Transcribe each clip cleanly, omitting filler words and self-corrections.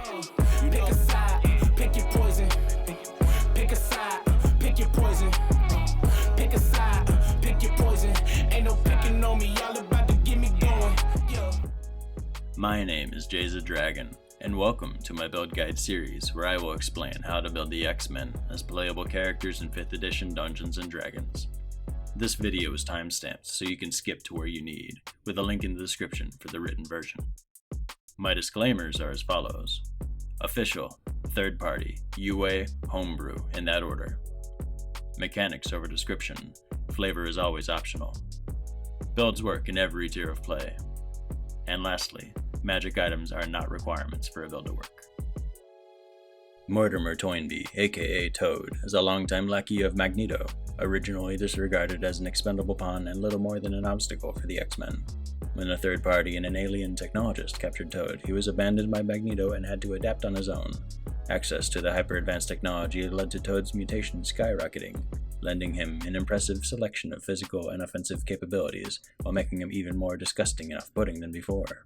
Pick a side, pick your poison. Pick a side, pick your poison. Pick a side, pick your poison. Ain't no picking on me, y'all about to get me going. My name is Jay the Dragon, and welcome to my build guide series where I will explain how to build the X-Men as playable characters in 5th edition Dungeons & Dragons. This video is timestamped so you can skip to where you need, with a link in the description for the written version. My disclaimers are as follows: official, third party, UA, homebrew, in that order. Mechanics over description, flavor is always optional. Builds work in every tier of play. And lastly, magic items are not requirements for a build to work. Mortimer Toynbee, aka Toad, is a longtime lackey of Magneto, originally disregarded as an expendable pawn and little more than an obstacle for the X-Men. When a third party and an alien technologist captured Toad, he was abandoned by Magneto and had to adapt on his own. Access to the hyper-advanced technology led to Toad's mutation skyrocketing, lending him an impressive selection of physical and offensive capabilities, while making him even more disgusting and off-putting than before.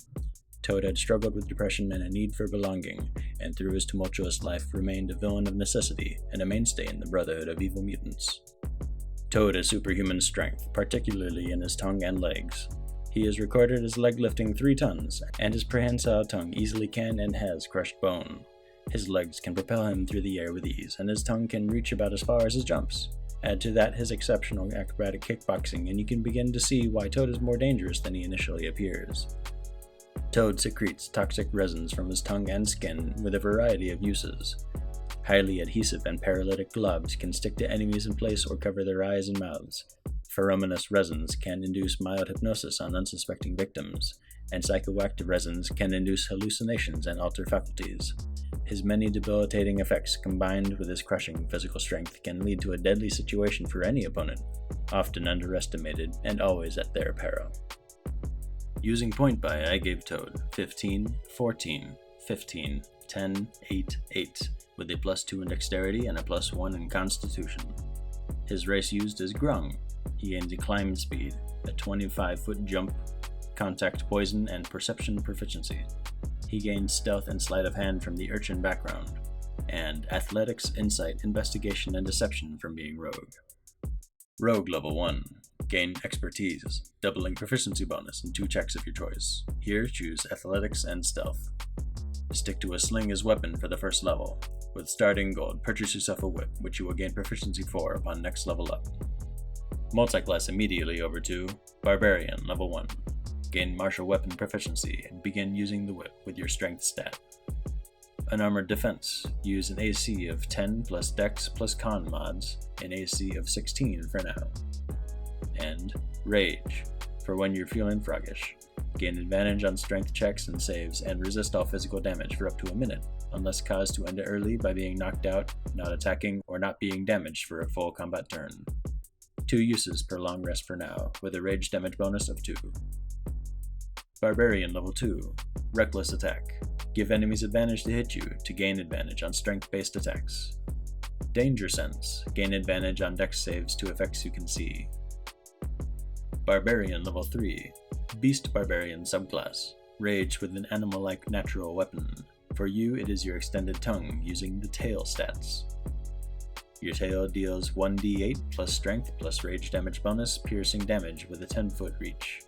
Toad had struggled with depression and a need for belonging, and through his tumultuous life remained a villain of necessity and a mainstay in the Brotherhood of Evil Mutants. Toad has superhuman strength, particularly in his tongue and legs. He is recorded as leg lifting 3 tons, and his prehensile tongue easily can and has crushed bone. His legs can propel him through the air with ease, and his tongue can reach about as far as his jumps. Add to that his exceptional acrobatic kickboxing, and you can begin to see why Toad is more dangerous than he initially appears. Toad secretes toxic resins from his tongue and skin with a variety of uses. Highly adhesive and paralytic globs can stick to enemies in place or cover their eyes and mouths. Pheromonous resins can induce mild hypnosis on unsuspecting victims, and psychoactive resins can induce hallucinations and alter faculties. His many debilitating effects combined with his crushing physical strength can lead to a deadly situation for any opponent, often underestimated and always at their peril. Using point buy, I gave Toad 15, 14, 15, 10, 8, 8, with a +2 in dexterity and a +1 in constitution. His race used is Grung. He gains a climb speed, a 25-foot jump, contact poison, and perception proficiency. He gains stealth and sleight of hand from the urchin background, and athletics, insight, investigation, and deception from being rogue. Rogue level 1. Gain expertise, doubling proficiency bonus in 2 checks of your choice. Here, choose athletics and stealth. Stick to a sling as weapon for the first level. With starting gold, purchase yourself a whip, which you will gain proficiency for upon next level up. Multiclass immediately over to Barbarian level 1. Gain martial weapon proficiency and begin using the whip with your strength stat. Unarmored defense. Use an AC of 10 plus dex plus con mods, an AC of 16 for now. And Rage, for when you're feeling froggish. Gain advantage on strength checks and saves and resist all physical damage for up to a minute, unless caused to end it early by being knocked out, not attacking, or not being damaged for a full combat turn. 2 uses per long rest for now, with a rage damage bonus of 2. Barbarian level 2. Reckless attack. Give enemies advantage to hit you to gain advantage on strength-based attacks. Danger sense. Gain advantage on dex saves to effects you can see. Barbarian level 3. Beast Barbarian subclass. Rage with an animal-like natural weapon. For you, it is your extended tongue using the tail stats. Your tail deals 1d8 plus strength plus rage damage bonus piercing damage with a 10-foot reach.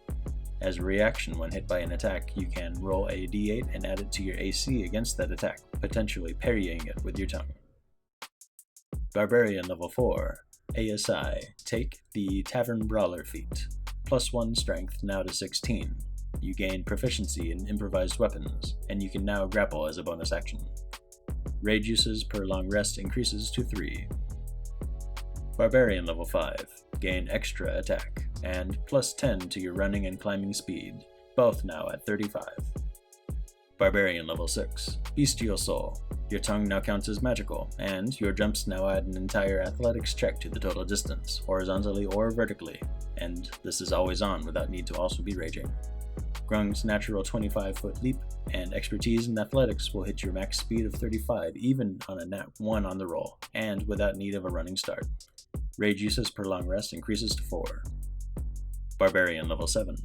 As a reaction when hit by an attack, you can roll a d8 and add it to your AC against that attack, potentially parrying it with your tongue. Barbarian level 4. ASI. Take the Tavern Brawler feat. +1 strength now to 16. You gain proficiency in improvised weapons, and you can now grapple as a bonus action. Rage uses per long rest increases to 3. Barbarian level 5. Gain extra attack, and +10 to your running and climbing speed, both now at 35. Barbarian level 6. Bestial Soul. Your tongue now counts as magical, and your jumps now add an entire athletics check to the total distance, horizontally or vertically, and this is always on without need to also be raging. Grung's natural 25-foot leap and expertise in athletics will hit your max speed of 35 even on a nat 1 on the roll, and without need of a running start. Rage uses per long rest increases to 4. Barbarian level 7.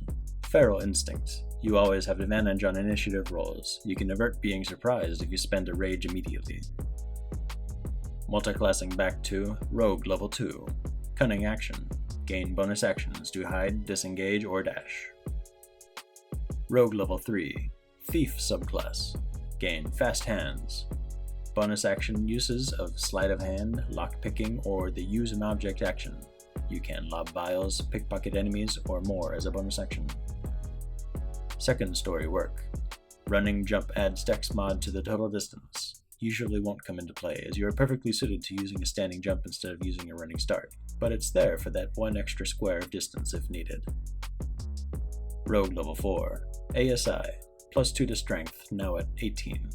Feral Instinct. You always have advantage on initiative rolls. You can avert being surprised if you spend a rage immediately. Multiclassing back to Rogue level 2. Cunning action. Gain bonus actions to hide, disengage, or dash. Rogue level 3. Thief subclass. Gain fast hands. Bonus action uses of sleight of hand, lockpicking, or the use an object action. You can lob vials, pickpocket enemies, or more as a bonus action. Second story work. Running jump adds dex mod to the total distance. Usually won't come into play, as you are perfectly suited to using a standing jump instead of using a running start, but it's there for that one extra square of distance if needed. Rogue level 4. ASI, plus 2 to strength, now at 18.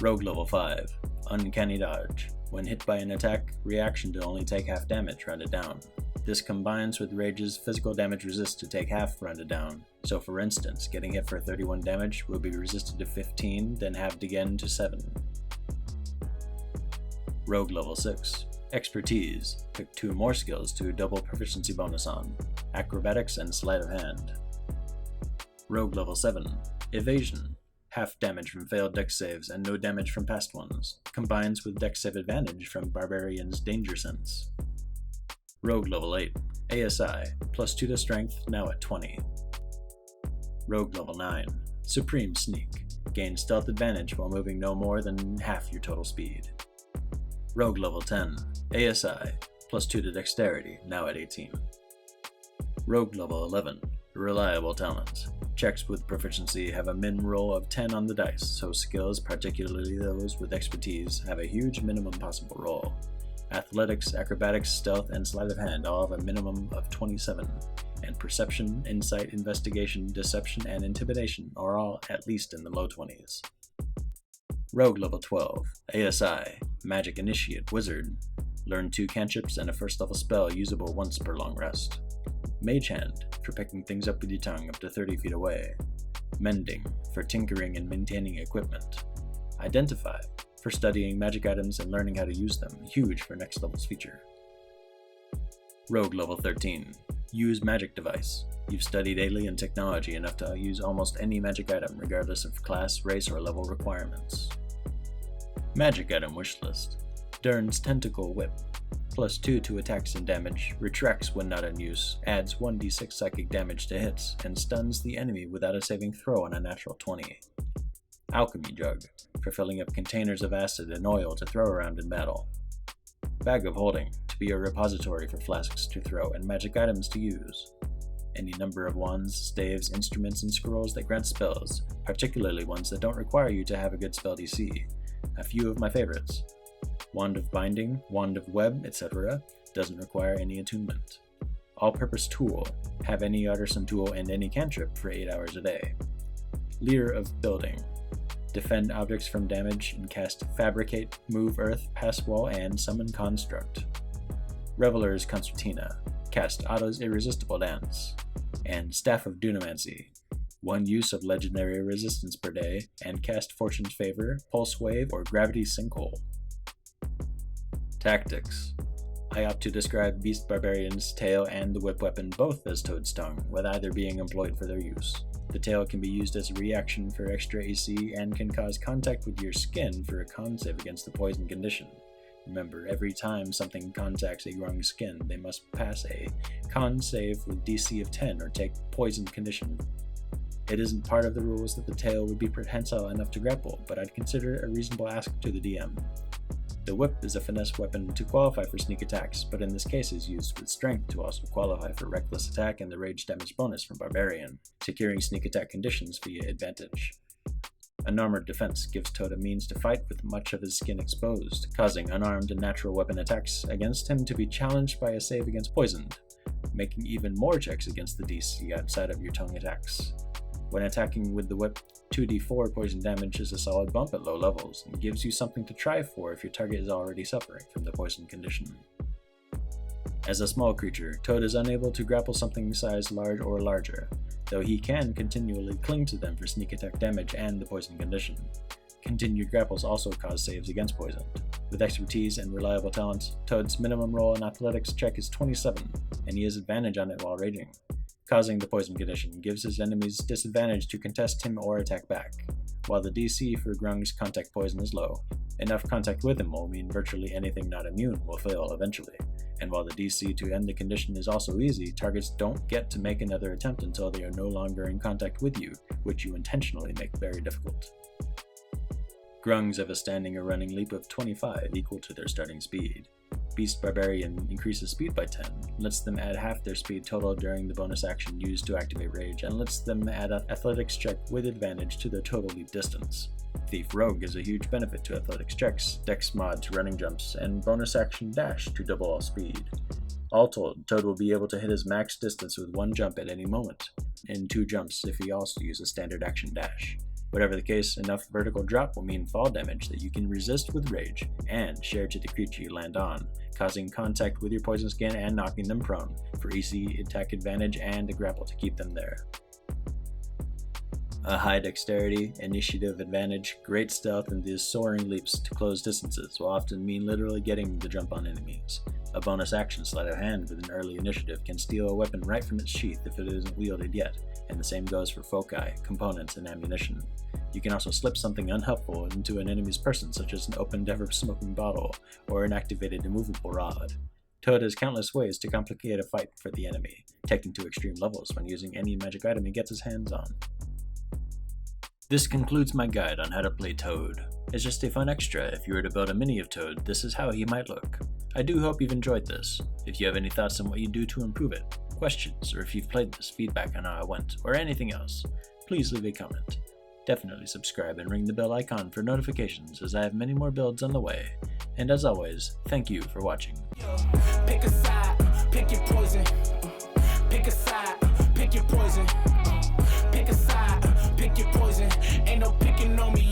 Rogue level 5. Uncanny dodge. When hit by an attack, reaction to only take half damage, rounded down. This combines with Rage's physical damage resist to take half, rounded down. So for instance, getting hit for 31 damage will be resisted to 15, then halved again to 7. Rogue level 6. Expertise. Pick 2 more skills to double proficiency bonus on. Acrobatics and sleight of hand. Rogue level 7. Evasion. Half damage from failed dex saves and no damage from past ones. Combines with dex save advantage from Barbarian's Danger Sense. Rogue level 8. ASI. Plus 2 to strength, now at 20. Rogue level 9. Supreme Sneak. Gain stealth advantage while moving no more than half your total speed. Rogue level 10. ASI. Plus 2 to dexterity, now at 18. Rogue level 11. Reliable talent. Checks with proficiency have a min roll of 10 on the dice, so skills, particularly those with expertise, have a huge minimum possible roll. Athletics, acrobatics, stealth, and sleight of hand all have a minimum of 27, and perception, insight, investigation, deception, and intimidation are all at least in the low 20s. Rogue level 12. ASI. Magic Initiate Wizard. Learn 2 cantrips and a first level spell usable once per long rest. Mage Hand, for picking things up with your tongue up to 30 feet away. Mending, for tinkering and maintaining equipment. Identify, for studying magic items and learning how to use them, huge for next level's feature. Rogue level 13. Use Magic Device. You've studied alien technology enough to use almost any magic item regardless of class, race, or level requirements. Magic Item Wishlist. Dern's Tentacle Whip. Plus 2 to attacks and damage, retracts when not in use, adds 1d6 psychic damage to hits, and stuns the enemy without a saving throw on a natural 20. Alchemy Jug, for filling up containers of acid and oil to throw around in battle. Bag of Holding, to be a repository for flasks to throw and magic items to use. Any number of wands, staves, instruments, and scrolls that grant spells, particularly ones that don't require you to have a good spell DC. A few of my favorites. Wand of Binding, Wand of Web, etc. doesn't require any attunement. All-purpose tool, have any artisan tool and any cantrip for 8 hours a day. Leer of Building, defend objects from damage and cast Fabricate, Move Earth, Pass Wall, and Summon Construct. Reveler's Concertina, cast Otto's Irresistible Dance. And Staff of Dunamancy, 1 use of legendary resistance per day, and cast Fortune's Favor, Pulse Wave, or Gravity Sinkhole. Tactics. I opt to describe Beast Barbarian's tail and the whip weapon both as Toad's Tongue, with either being employed for their use. The tail can be used as a reaction for extra AC and can cause contact with your skin for a con save against the poison condition. Remember, every time something contacts a wrong skin, they must pass a con save with DC of 10 or take poison condition. It isn't part of the rules that the tail would be prehensile enough to grapple, but I'd consider it a reasonable ask to the DM. The whip is a finesse weapon to qualify for sneak attacks, but in this case is used with strength to also qualify for reckless attack and the rage damage bonus from Barbarian, securing sneak attack conditions via advantage. Unarmored defense gives Toad a means to fight with much of his skin exposed, causing unarmed and natural weapon attacks against him to be challenged by a save against poisoned, making even more checks against the DC outside of your tongue attacks. When attacking with the whip, 2d4 poison damage is a solid bump at low levels, and gives you something to try for if your target is already suffering from the poison condition. As a small creature, Toad is unable to grapple something size large or larger, though he can continually cling to them for sneak attack damage and the poison condition. Continued grapples also cause saves against poison. With expertise and reliable talent, Toad's minimum roll in athletics check is 27, and he has advantage on it while raging. Causing the poison condition gives his enemies disadvantage to contest him or attack back. While the DC for Grung's contact poison is low, enough contact with him will mean virtually anything not immune will fail eventually. And while the DC to end the condition is also easy, targets don't get to make another attempt until they are no longer in contact with you, which you intentionally make very difficult. Grungs have a standing or running leap of 25, equal to their starting speed. Beast Barbarian increases speed by 10, lets them add half their speed total during the bonus action used to activate Rage, and lets them add an athletics check with advantage to their total leap distance. Thief Rogue is a huge benefit to athletics checks, dex mod to running jumps, and bonus action dash to double all speed. All told, Toad will be able to hit his max distance with one jump at any moment, and 2 jumps if he also uses standard action dash. Whatever the case, enough vertical drop will mean fall damage that you can resist with Rage, and share to the creature you land on, causing contact with your poison skin and knocking them prone, for easy attack advantage and a grapple to keep them there. A high dexterity, initiative advantage, great stealth, and these soaring leaps to close distances will often mean literally getting the jump on enemies. A bonus action sleight of hand with an early initiative can steal a weapon right from its sheath if it isn't wielded yet, and the same goes for foci, components, and ammunition. You can also slip something unhelpful into an enemy's person, such as an opened ever-smoking bottle, or an activated immovable rod. Toad has countless ways to complicate a fight for the enemy, taken to extreme levels when using any magic item he gets his hands on. This concludes my guide on how to play Toad. It's just a fun extra. If you were to build a mini of Toad, this is how he might look. I do hope you've enjoyed this. If you have any thoughts on what you do to improve it, questions, or if you've played this, feedback on how I went, or anything else, please leave a comment. Definitely subscribe and ring the bell icon for notifications, as I have many more builds on the way. And as always, thank you for watching. Pick a side, pick your poison. Pick a side, pick your poison. Pick a side, pick your poison. Ain't no picking on me.